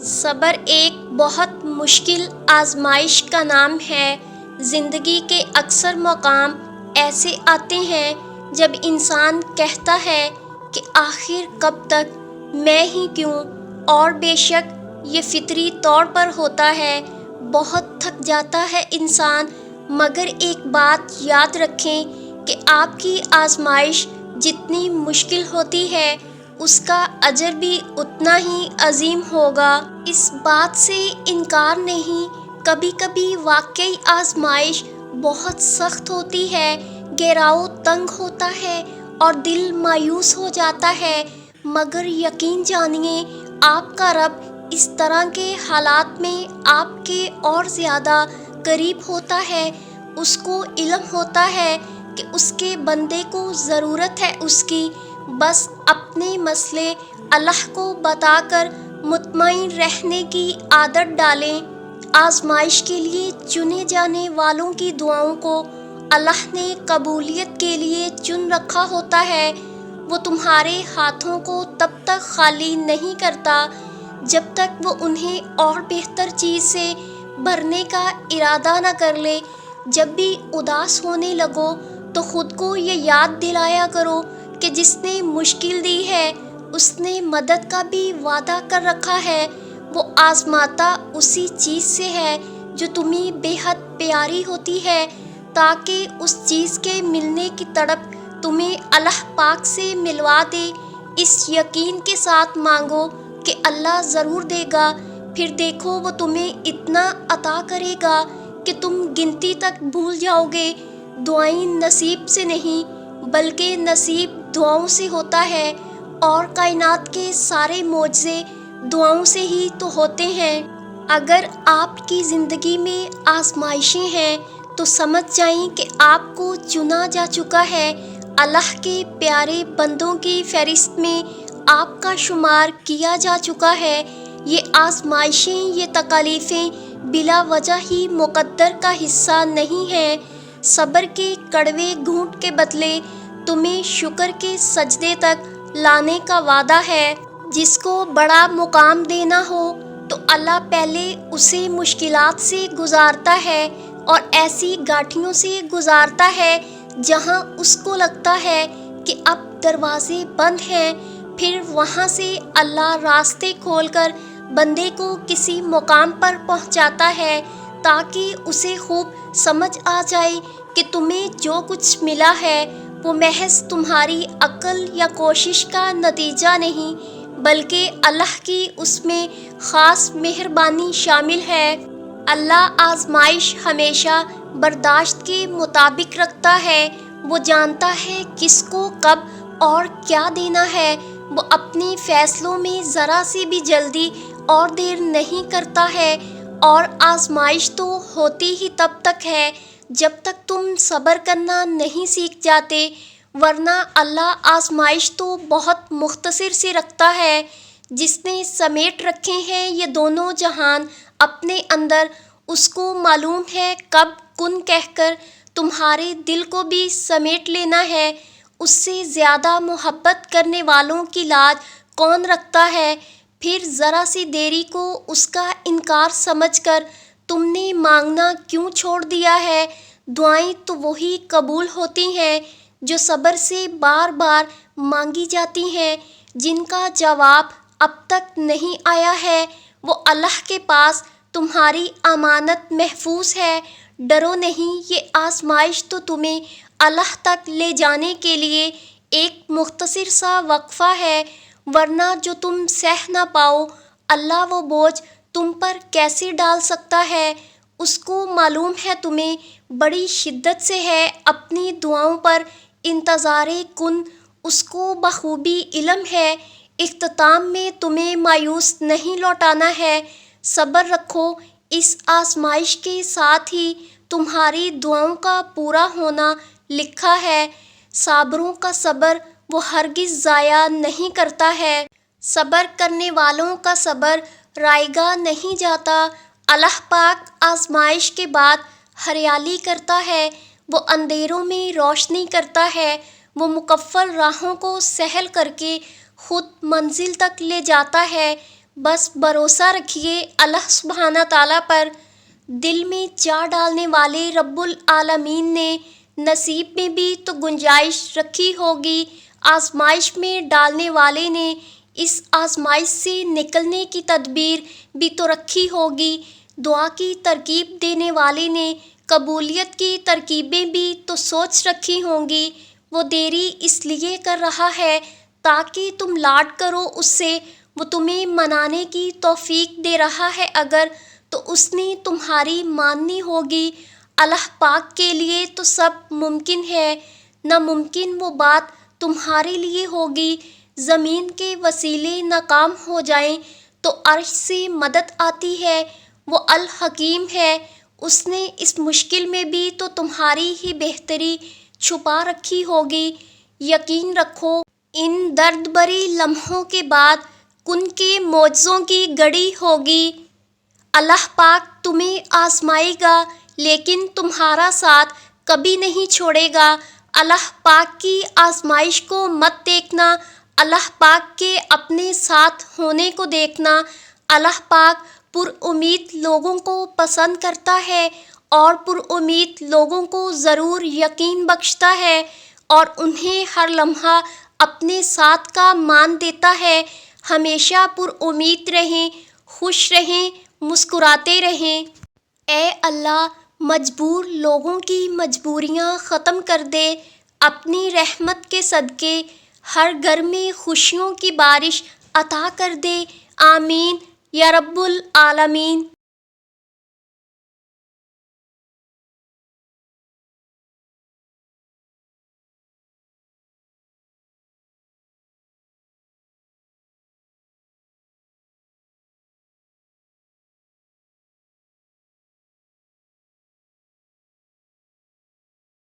صبر ایک بہت مشکل آزمائش کا نام ہے۔ زندگی کے اکثر مقام ایسے آتے ہیں جب انسان کہتا ہے کہ آخر کب تک، میں ہی کیوں؟ اور بے شک یہ فطری طور پر ہوتا ہے، بہت تھک جاتا ہے انسان، مگر ایک بات یاد رکھیں کہ آپ کی آزمائش جتنی مشکل ہوتی ہے اس کا اجر بھی اتنا ہی عظیم ہوگا۔ اس بات سے انکار نہیں، کبھی کبھی واقعی آزمائش بہت سخت ہوتی ہے، گہراؤ تنگ ہوتا ہے اور دل مایوس ہو جاتا ہے، مگر یقین جانیے آپ کا رب اس طرح کے حالات میں آپ کے اور زیادہ قریب ہوتا ہے۔ اس کو علم ہوتا ہے کہ اس کے بندے کو ضرورت ہے اس کی، بس اپنے مسئلے اللہ کو بتا کر مطمئن رہنے کی عادت ڈالیں۔ آزمائش کے لیے چنے جانے والوں کی دعاؤں کو اللہ نے قبولیت کے لیے چن رکھا ہوتا ہے۔ وہ تمہارے ہاتھوں کو تب تک خالی نہیں کرتا جب تک وہ انہیں اور بہتر چیز سے بھرنے کا ارادہ نہ کر لے۔ جب بھی اداس ہونے لگو تو خود کو یہ یاد دلایا کرو کہ جس نے مشکل دی ہے اس نے مدد کا بھی وعدہ کر رکھا ہے۔ وہ آزماتا اسی چیز سے ہے جو تمہیں بے حد پیاری ہوتی ہے، تاکہ اس چیز کے ملنے کی تڑپ تمہیں اللہ پاک سے ملوا دے۔ اس یقین کے ساتھ مانگو کہ اللہ ضرور دے گا، پھر دیکھو وہ تمہیں اتنا عطا کرے گا کہ تم گنتی تک بھول جاؤ گے۔ دعائیں نصیب سے نہیں بلکہ نصیب دعاؤں سے ہوتا ہے، اور کائنات کے سارے معجزے دعاؤں سے ہی تو ہوتے ہیں۔ اگر آپ کی زندگی میں آزمائشیں ہیں تو سمجھ جائیں کہ آپ کو چنا جا چکا ہے، اللہ کے پیارے بندوں کی فہرست میں آپ کا شمار کیا جا چکا ہے۔ یہ آزمائشیں، یہ تکالیفیں بلا وجہ ہی مقدر کا حصہ نہیں ہیں۔ صبر کے کڑوے گھونٹ کے بدلے تمہیں شکر کے سجدے تک لانے کا وعدہ ہے۔ جس کو بڑا مقام دینا ہو تو اللہ پہلے اسے مشکلات سے گزارتا ہے اور ایسی گھاٹیوں سے گزارتا ہے جہاں اس کو لگتا ہے کہ اب دروازے بند ہیں، پھر وہاں سے اللہ راستے کھول کر بندے کو کسی مقام پر پہنچاتا ہے تاکہ اسے خوب سمجھ آ جائے کہ تمہیں جو کچھ ملا ہے وہ محض تمہاری عقل یا کوشش کا نتیجہ نہیں، بلکہ اللہ کی اس میں خاص مہربانی شامل ہے۔ اللہ آزمائش ہمیشہ برداشت کے مطابق رکھتا ہے۔ وہ جانتا ہے کس کو کب اور کیا دینا ہے۔ وہ اپنے فیصلوں میں ذرا سی بھی جلدی اور دیر نہیں کرتا ہے، اور آزمائش تو ہوتی ہی تب تک ہے جب تک تم صبر کرنا نہیں سیکھ جاتے، ورنہ اللہ آزمائش تو بہت مختصر سی رکھتا ہے۔ جس نے سمیٹ رکھے ہیں یہ دونوں جہان اپنے اندر، اس کو معلوم ہے کب کن کہہ کر تمہارے دل کو بھی سمیٹ لینا ہے۔ اس سے زیادہ محبت کرنے والوں کی لاج کون رکھتا ہے؟ پھر ذرا سی دیری کو اس کا انکار سمجھ کر تم نے مانگنا کیوں چھوڑ دیا ہے؟ دعائیں تو وہی قبول ہوتی ہیں جو صبر سے بار بار مانگی جاتی ہیں، جن کا جواب اب تک نہیں آیا ہے۔ وہ اللہ کے پاس تمہاری امانت محفوظ ہے۔ ڈرو نہیں، یہ آزمائش تو تمہیں اللہ تک لے جانے کے لیے ایک مختصر سا وقفہ ہے، ورنہ جو تم سہ نہ پاؤ اللہ وہ بوجھ تم پر کیسے ڈال سکتا ہے؟ اس کو معلوم ہے تمہیں بڑی شدت سے ہے اپنی دعاؤں پر انتظار کن، اس کو بخوبی علم ہے۔ اختتام میں تمہیں مایوس نہیں لوٹانا ہے۔ صبر رکھو، اس آزمائش کے ساتھ ہی تمہاری دعاؤں کا پورا ہونا لکھا ہے۔ صابروں کا صبر وہ ہرگز ضائع نہیں کرتا ہے۔ صبر کرنے والوں کا صبر رائے گاہ نہیں جاتا۔ اللہ پاک آزمائش کے بعد ہریالی کرتا ہے، وہ اندھیروں میں روشنی کرتا ہے، وہ مقفل راہوں کو سہل کر کے خود منزل تک لے جاتا ہے، بس بھروسہ رکھیے اللہ سبحانہ تعالیٰ پر۔ دل میں چاہ ڈالنے والے رب العالمین نے نصیب میں بھی تو گنجائش رکھی ہوگی، آزمائش میں ڈالنے والے نے اس آزمائش سے نکلنے کی تدبیر بھی تو رکھی ہوگی، دعا کی ترکیب دینے والے نے قبولیت کی ترکیبیں بھی تو سوچ رکھی ہوں گی۔ وہ دیری اس لیے کر رہا ہے تاکہ تم لاڈ کرو اس سے، وہ تمہیں منانے کی توفیق دے رہا ہے اگر تو اس نے تمہاری ماننی ہوگی۔ اللہ پاک کے لیے تو سب ممکن ہے، ناممکن وہ بات تمہارے لیے ہوگی۔ زمین کے وسیلے ناکام ہو جائیں تو عرش سے مدد آتی ہے، وہ الحکیم ہے، اس نے اس مشکل میں بھی تو تمہاری ہی بہتری چھپا رکھی ہوگی۔ یقین رکھو ان درد بھری لمحوں کے بعد کن کے معجزوں کی گھڑی ہوگی۔ اللہ پاک تمہیں آزمائے گا لیکن تمہارا ساتھ کبھی نہیں چھوڑے گا۔ اللہ پاک کی آزمائش کو مت دیکھنا، اللہ پاک کے اپنے ساتھ ہونے کو دیکھنا۔ اللہ پاک پر امید لوگوں کو پسند کرتا ہے اور پر امید لوگوں کو ضرور یقین بخشتا ہے اور انہیں ہر لمحہ اپنے ساتھ کا مان دیتا ہے۔ ہمیشہ پر امید رہیں، خوش رہیں، مسکراتے رہیں۔ اے اللہ مجبور لوگوں کی مجبوریاں ختم کر دے، اپنی رحمت کے صدقے ہر گھر میں خوشیوں کی بارش عطا کر دے، آمین یا رب العالمین۔